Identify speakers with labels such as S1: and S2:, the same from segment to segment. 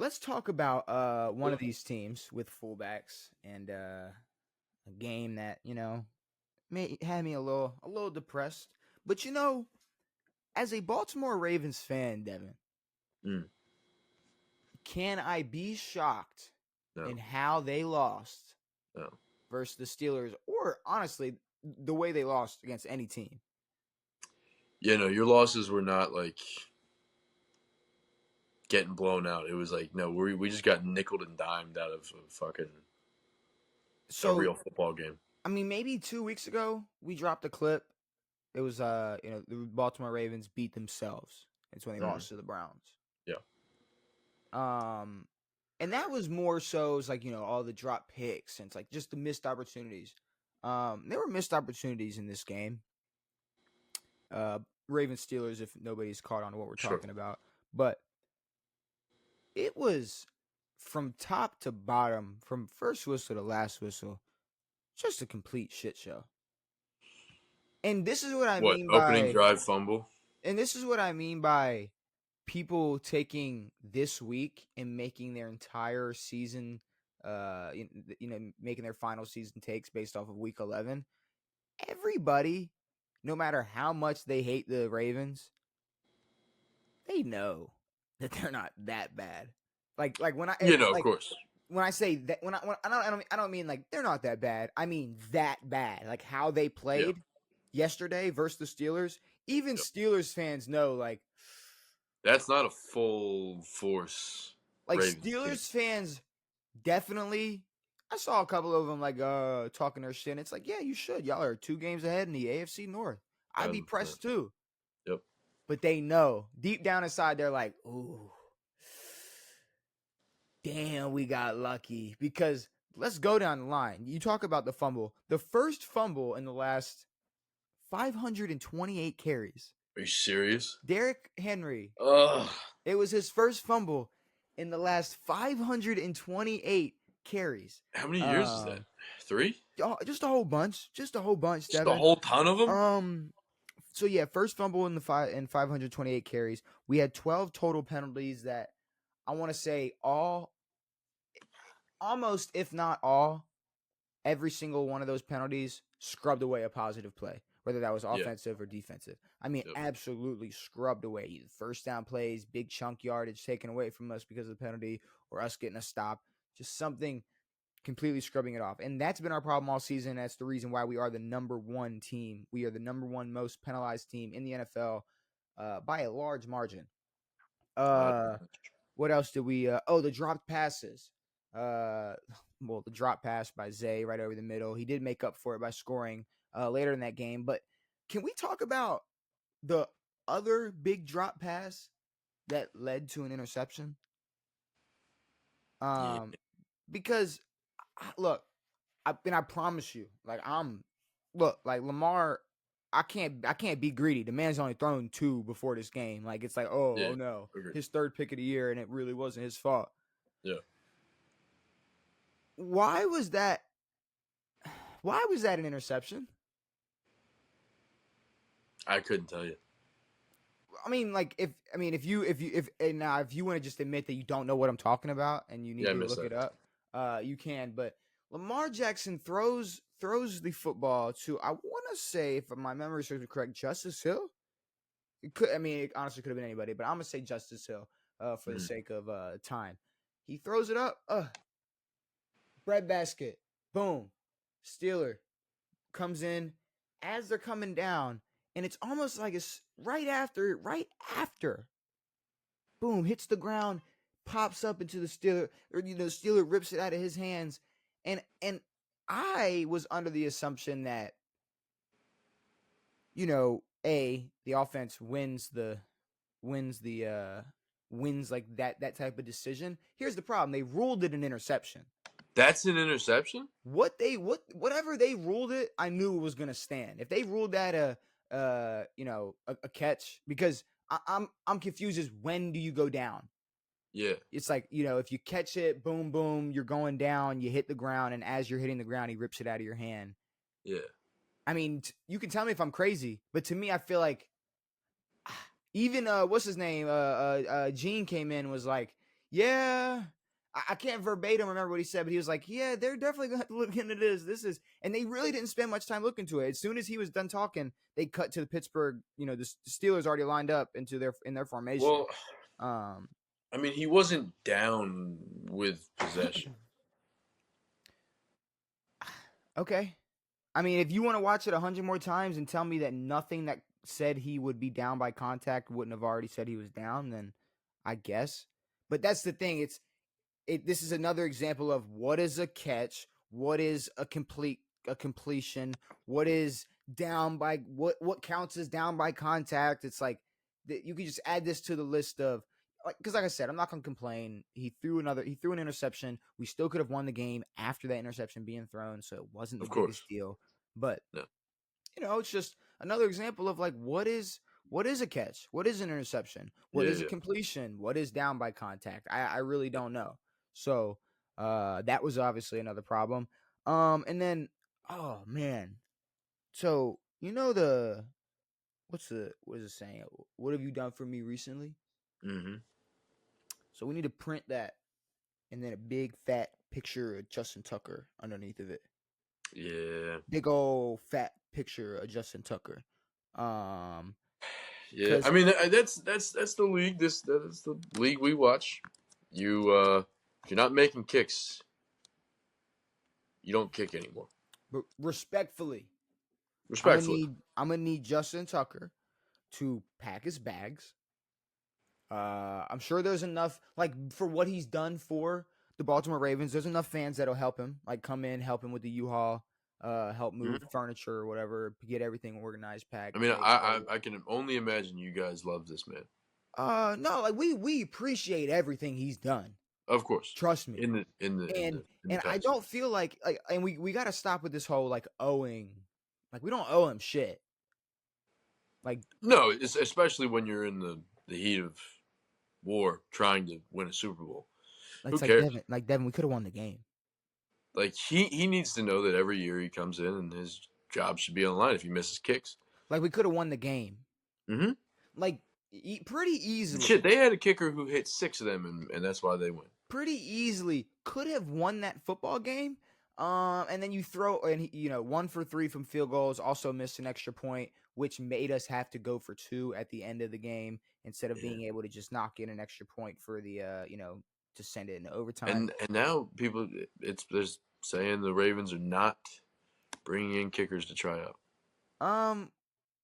S1: let's talk about one of these teams with fullbacks and a game that had me a little depressed. But as a Baltimore Ravens fan, Devin,
S2: Mm,
S1: can I be shocked
S2: no,
S1: in how they lost
S2: no.
S1: versus the Steelers, or honestly, the way they lost against any team?
S2: Yeah, no, your losses were not like getting blown out. It was like, no, we just got nickeled and dimed out of a
S1: So,
S2: real football game.
S1: I mean, maybe 2 weeks ago we dropped a clip. It was the Baltimore Ravens beat themselves. It's when they
S2: Mm,
S1: lost to the Browns.
S2: yeah,
S1: Um, and that was more so it's like all the drop picks and it's like just the missed opportunities. There were missed opportunities in this game. Uh, Ravens Steelers, if nobody's caught on to what we're
S2: sure.
S1: talking about, but it was from top to bottom, from first whistle to last whistle, just a complete shit show. And this is what I
S2: What,
S1: mean
S2: opening
S1: by,
S2: drive fumble?
S1: and this is what I mean by people taking this week and making their entire season, making their final season takes based off of week 11. Everybody, no matter how much they hate the Ravens, they know that they're not that bad. Like when I
S2: Yeah, no, of
S1: like
S2: course.
S1: when I say that when I don't mean like they're not that bad. I mean that bad. Like how they
S2: Yeah,
S1: played yesterday versus the Steelers. Even
S2: yep.
S1: Steelers fans know
S2: That's not a full force
S1: like
S2: Ravens team.
S1: Steelers fans definitely. I saw a couple of them talking their shit. And it's like, yeah, you should. Y'all are 2 games ahead in the AFC North. I'd be
S2: 100%.
S1: pressed too.
S2: Yep.
S1: But they know deep down inside, they're like, ooh, damn, we got lucky. Because let's go down the line. You talk about the fumble. The first fumble in the last 528 carries.
S2: Are you serious?
S1: Derrick Henry,
S2: Ugh.
S1: it was his first fumble in the last 528 carries.
S2: How many years is that?
S1: Um,
S2: 3?
S1: just a whole bunch. Just a whole bunch,
S2: Just a
S1: Devin.
S2: whole ton of them?
S1: Um, so yeah, first fumble in the 528 carries. We had 12 total penalties that I want to say almost if not all, every single one of those penalties scrubbed away a positive play, whether that was
S2: Yeah.
S1: offensive or defensive. I mean,
S2: Yep.
S1: absolutely scrubbed away. First down plays, big chunk yardage taken away from us because of the penalty, or us getting a stop. Just something completely scrubbing it off. And that's been our problem all season. That's the reason why we are the number one team. We are the number one most penalized team in the NFL by a large margin. What else did we? The dropped passes. The drop pass by Zay right over the middle. He did make up for it by scoring later in that game. But can we talk about the other big drop pass that led to an interception?
S2: Yeah.
S1: Because look, I promise you, like Lamar. I can't be greedy. The man's only thrown 2 before this game. Like it's like, oh
S2: Yeah.
S1: no,
S2: Agreed.
S1: his third pick of the year, and it really wasn't his fault.
S2: Yeah.
S1: Why was that? Why was that an interception?
S2: I couldn't tell you.
S1: I mean, like if you want to just admit that you don't know what I'm talking about and you need
S2: Yeah, I
S1: to
S2: missed
S1: look it
S2: that.
S1: up, you can. But Lamar Jackson throws the football to, I want to say, if my memory serves me correct, Justice Hill. It could, I mean, it honestly could have been anybody, but I'm gonna say Justice Hill for the
S2: Mhm.
S1: sake of time. He throws it up, breadbasket, boom, Steeler comes in as they're coming down, and it's almost like it's right after, boom, hits the ground, pops up into the Steeler, or Steeler rips it out of his hands, and I was under the assumption that the offense wins like that type of decision. Here's the problem: they ruled it an interception.
S2: That's an interception?
S1: Whatever they ruled it, I knew it was gonna stand. If they ruled that a catch, because I'm confused as when do you go down?
S2: Yeah.
S1: It's like, if you catch it, boom, boom, you're going down, you hit the ground, and as you're hitting the ground, he rips it out of your hand.
S2: Yeah.
S1: I mean, you can tell me if I'm crazy, but to me, I feel like even what's his name? Gene came in and was like, Yeah. I can't verbatim remember what he said, but he was like, "Yeah, they're definitely going to have to look into this. This is," and they really didn't spend much time looking into it. As soon as he was done talking, they cut to the Pittsburgh. The Steelers already lined up in their formation.
S2: Well,
S1: Um,
S2: I mean, he wasn't down with possession.
S1: okay. I mean, if you want to watch it 100 more times and tell me that nothing that said he would be down by contact wouldn't have already said he was down, then I guess. But that's the thing. This is another example of what is a catch, what is a completion, what is down by what counts as down by contact. It's like you could just add this to the list of, because like I said, I'm not gonna complain. He threw an interception. We still could have won the game after that interception being thrown, so it wasn't the
S2: Of
S1: biggest
S2: course.
S1: deal. But
S2: No.
S1: it's just another example of like what is a catch? What is an interception? What
S2: Yeah,
S1: is a
S2: yeah.
S1: completion? What is down by contact? I really don't know. So that was obviously another problem. And then oh man. So what is it saying? What have you done for me recently?
S2: Mm-hmm.
S1: So we need to print that and then a big fat picture of Justin Tucker underneath of it.
S2: Yeah.
S1: Big old fat picture of Justin Tucker. Um
S2: Yeah. I
S1: because
S2: mean, that's the league. That's the league we watch. You if you're not making kicks, you don't kick anymore.
S1: respectfully,
S2: Respectfully.
S1: I'm gonna need Justin Tucker to pack his bags. I'm sure there's enough, like, for what he's done for the Baltimore Ravens. There's enough fans that'll help him, like come in, help him with the U-Haul, help move
S2: Mm-hmm.
S1: furniture or whatever, get everything organized, packed,
S2: I mean,
S1: ready to go.
S2: I can only imagine you guys love this man.
S1: No, like we appreciate everything he's done.
S2: Of course.
S1: Trust me.
S2: In
S1: And
S2: the
S1: and I
S2: past.
S1: don't feel like and we got to stop with this whole like owing. Like we don't owe him shit. Like
S2: No, it's, especially when you're in the heat of war trying to win a Super Bowl. Who
S1: it's
S2: cares?
S1: Like Devin, we could have won the game.
S2: Like he needs to know that every year he comes in and his job should be on the line if he misses kicks.
S1: Like we could have won the game.
S2: Mm-hmm.
S1: Like pretty
S2: Shit,
S1: easily.
S2: they had a kicker who hit 6 of them, and that's why they win.
S1: Pretty easily could have won that football game. And then you throw and 1 for 3 from field goals. Also missed an extra point, which made us have to go for 2 at the end of the game instead of
S2: Yeah.
S1: being able to just knock in an extra point for the to send it into overtime.
S2: And now people it's there's saying the Ravens are not bringing in kickers to try out.
S1: Um,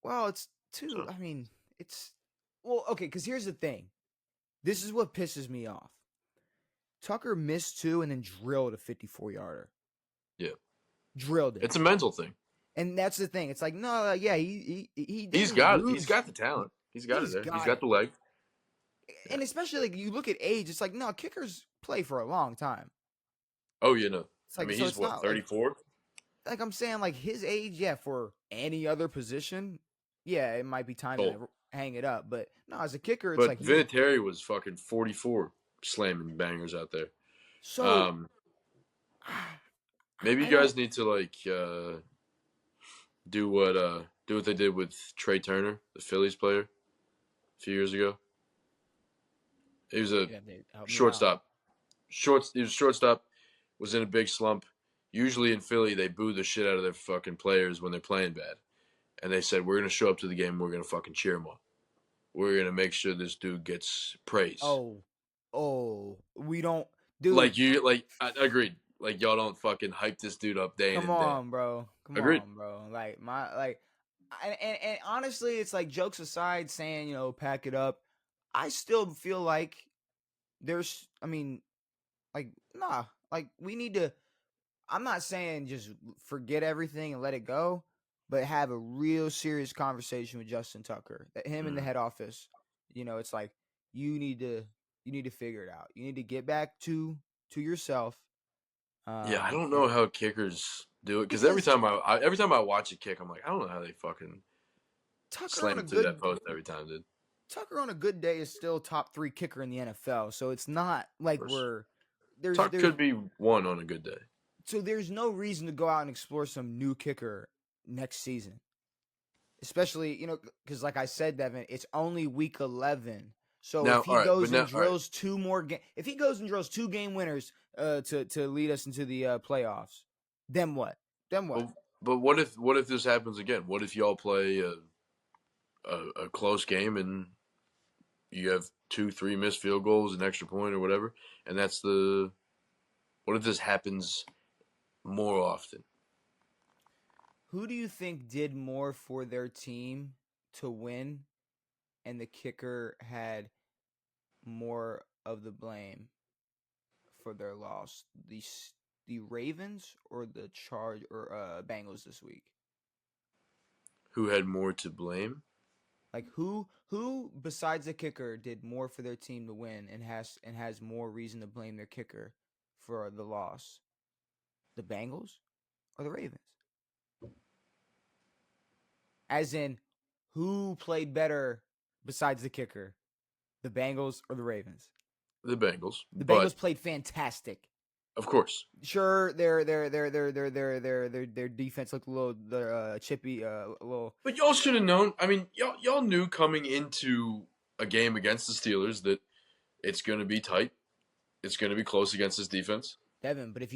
S1: well, it's two.
S2: So
S1: I mean, it's well, okay. Because here's the thing. This is what pisses me off. Tucker missed 2 and then drilled a 54-yarder.
S2: yeah,
S1: Drilled it.
S2: it's a mental thing.
S1: And that's the thing. It's like, no, yeah, he
S2: He's
S1: didn't
S2: got it. He's
S1: lose.
S2: got the talent. He's got it
S1: He's
S2: there. He's
S1: got
S2: got
S1: it.
S2: the leg. Yeah.
S1: And especially like you look at age, it's like, no, kickers play for a long time.
S2: Oh, you know.
S1: It's
S2: I
S1: like,
S2: mean,
S1: so
S2: he's
S1: it's
S2: what,
S1: not like
S2: 34?
S1: I'm saying like his age, yeah, for any other position, yeah, it might be time
S2: Oh,
S1: to hang it up. But no, as a kicker, it's
S2: but
S1: like he's
S2: Vinatieri was fucking 44 slamming bangers out there.
S1: so
S2: Um, Maybe
S1: I
S2: you
S1: don't
S2: guys need to like do what they did with Trey Turner, the Phillies player, a few years ago. He was a
S1: yeah, they help me out.
S2: shortstop. He was a shortstop. Was in a big slump. Usually in Philly, they boo the shit out of their fucking players when they're playing bad, and they said we're gonna show up to the game. And we're gonna fucking cheer him on. We're gonna make sure this dude gets praise.
S1: Oh, we don't,
S2: Like
S1: dude.
S2: you, like I agreed. Like y'all don't fucking hype this dude up day in
S1: Come
S2: and day out.
S1: on, bro. Come
S2: Agreed.
S1: on, bro. Like and honestly, it's like jokes aside, saying pack it up. I still feel like there's. I mean, like nah. Like we need to. I'm not saying just forget everything and let it go, but have a real serious conversation with Justin Tucker. That him in the
S2: Mm.
S1: head office. It's like you need to figure it out. You need to get back to yourself.
S2: Yeah, I don't
S1: And
S2: know how kickers do it because
S1: because
S2: every time I watch a kick, I'm like, I don't know how they fucking
S1: Tucker on
S2: slam
S1: a
S2: it through that
S1: good
S2: post every time, dude.
S1: Tucker on a good day is still top 3 kicker in the NFL. So it's not
S2: Of
S1: like
S2: course,
S1: there's
S2: Tuck could be one on a good day.
S1: so there's no reason to go out and explore some new kicker next season. Especially, because like I said, Devin, it's only week 11. So
S2: Now,
S1: if he
S2: all right, but
S1: goes
S2: now,
S1: and
S2: all right.
S1: drills if he goes and drills 2 game winners to lead us into the playoffs, then what? Then what?
S2: But what if this happens again? What if y'all play a close game and you have 2, 3 missed field goals, an extra point or whatever, and that's the. What if this happens more often?
S1: Who do you think did more for their team to win, and the kicker had more of the blame for their loss? The Ravens or the Bengals this week?
S2: Who had more to blame?
S1: Like who besides the kicker did more for their team to win and has more reason to blame their kicker for the loss? The Bengals or the Ravens? As in, who played better besides the kicker? The Bengals or the Ravens?
S2: The Bengals,
S1: The
S2: but
S1: Bengals played fantastic.
S2: of course.
S1: Sure, their defense looked a little chippy, a little.
S2: But y'all should have known. I mean, y'all knew coming into a game against the Steelers that it's going to be tight. It's going to be close against this defense.
S1: Devin, but if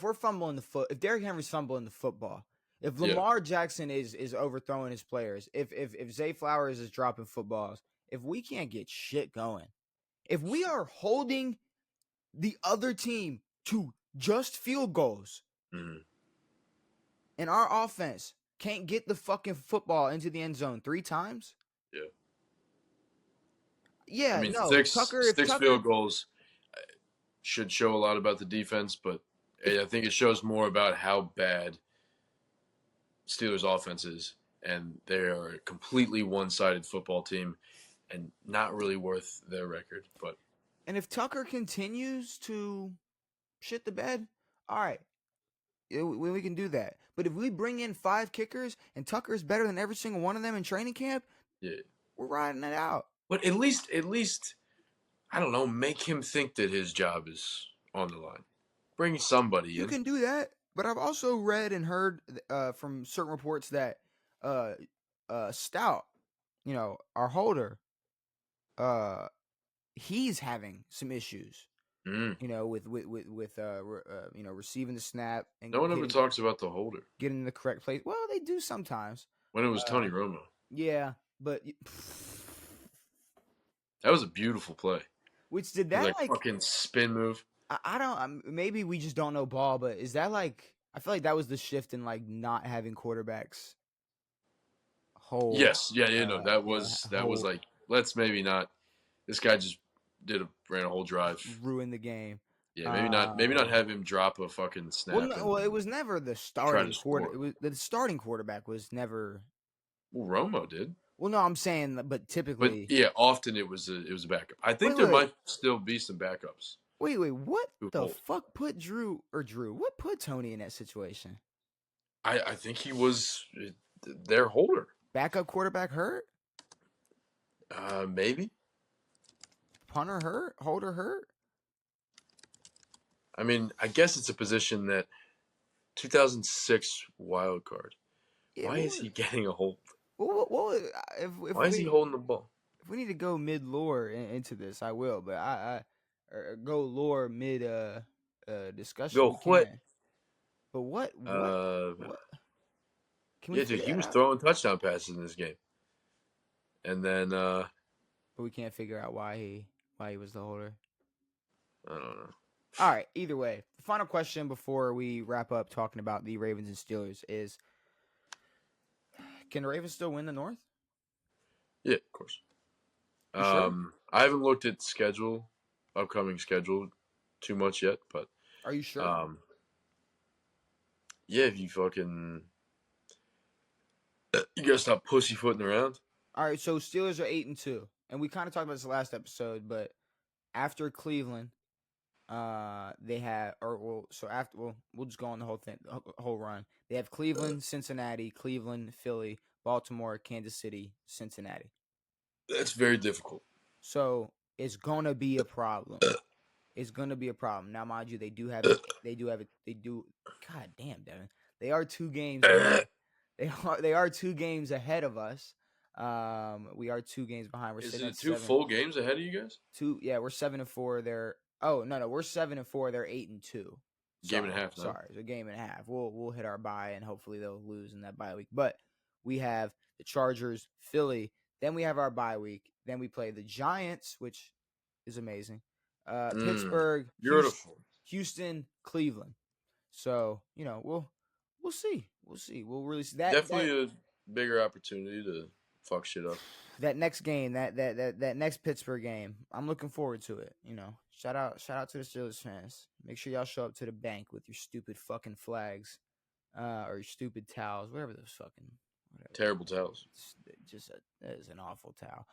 S1: we're fumbling the foot, if Derrick Henry's fumbling the football, if
S2: Yeah.
S1: Lamar Jackson is overthrowing his players, if Zay Flowers is dropping footballs, if we can't get shit going, if we are holding the other team to just field goals,
S2: Mm-hmm.
S1: and our offense can't get the fucking football into the end zone 3 times.
S2: Yeah. I
S1: Yeah,
S2: mean,
S1: no,
S2: six
S1: Tucker. If
S2: six
S1: Tucker,
S2: field goals should show a lot about the defense, but I think it shows more about how bad Steelers offense is, and they are a completely one-sided football team, and not really worth their record. But
S1: and if Tucker continues to shit the bed, all right, we can do that. But if we bring in 5 kickers and Tucker's better than every single one of them in training camp,
S2: yeah,
S1: we're riding it out.
S2: but at least I don't know, make him think that his job is on the line. Bring somebody
S1: You
S2: in.
S1: can do that. But I've also read and heard from certain reports that uh, Stout, our holder, uh, he's having some issues.
S2: Mm.
S1: Receiving the snap
S2: No
S1: and
S2: one ever talks about the holder.
S1: getting in the correct place. Well, they do sometimes.
S2: When it was Tony Romo,
S1: Yeah, but
S2: that was a beautiful play.
S1: which did
S2: It was
S1: that
S2: like fucking spin move.
S1: I don't maybe we just don't know ball, but is that like I feel like that was the shift in like not having quarterbacks hold
S2: Yes, yeah, that was
S1: hold
S2: like, let's maybe not. This guy just ran a whole drive.
S1: ruin the game.
S2: Yeah, maybe not have him drop a fucking snap and
S1: It was never the
S2: try to
S1: starting quarter.
S2: score.
S1: It was the starting quarterback was never.
S2: Well, Romo did,
S1: Well, no, I'm saying, but
S2: but
S1: typically,
S2: yeah, often it was a backup. I think there
S1: wait,
S2: might still be some backups
S1: what
S2: who
S1: the
S2: hold.
S1: fuck put Drew? What put Tony in that situation?
S2: I think he was their holder.
S1: Backup quarterback hurt,
S2: Maybe.
S1: punter hurt, holder hurt.
S2: I mean, I guess it's a position that 2006 wild card.
S1: Yeah,
S2: Why is he getting a hold?
S1: if
S2: Why is he holding the ball?
S1: if we need to go mid lore into this, I will. But or go lore mid discussion,
S2: Go
S1: we
S2: what?
S1: can. But what
S2: Uh,
S1: what can we
S2: yeah, dude,
S1: figure
S2: he
S1: that
S2: was
S1: out?
S2: throwing touchdown passes in this game, and then
S1: But we can't figure out why he was the holder.
S2: I don't know.
S1: All right. Either way, the final question before we wrap up talking about the Ravens and Steelers is: can the Ravens still win the North?
S2: Yeah, of course.
S1: You sure?
S2: I haven't looked at upcoming schedule, too much yet, but
S1: Are you sure?
S2: yeah, if you fucking you gotta stop pussyfooting around.
S1: All right. So Steelers are 8-2, and we kind of talked about this last episode, but after Cleveland, they have we'll just go on the whole thing, the whole run. They have Cleveland, Cincinnati, Cleveland, Philly, Baltimore, Kansas City, Cincinnati.
S2: That's very difficult.
S1: So it's gonna be a problem. It's gonna be a problem. Now, mind you, they do have God damn, Devin. They are 2 games ahead. They are 2 games ahead of us. We are 2 games behind. We're
S2: Is
S1: sitting
S2: it
S1: at
S2: 2
S1: 7.
S2: full games ahead of you guys?
S1: 2. Yeah, we're 7-4. They're no, we're 7-4. They're 8-2.
S2: Game and a half now.
S1: Sorry, it's a game and a half. We'll hit our bye and hopefully they'll lose in that bye week. But we have the Chargers, Philly. Then we have our bye week. Then we play the Giants, which is amazing. Pittsburgh,
S2: Beautiful.
S1: Houston, Cleveland. So we'll see. We'll really see that.
S2: Definitely a bigger opportunity to fuck shit up.
S1: That next game, that next Pittsburgh game, I'm looking forward to it. Shout out to the Steelers fans. Make sure y'all show up to the bank with your stupid fucking flags, or your stupid towels, whatever those fucking whatever.
S2: Terrible towels.
S1: That is an awful towel.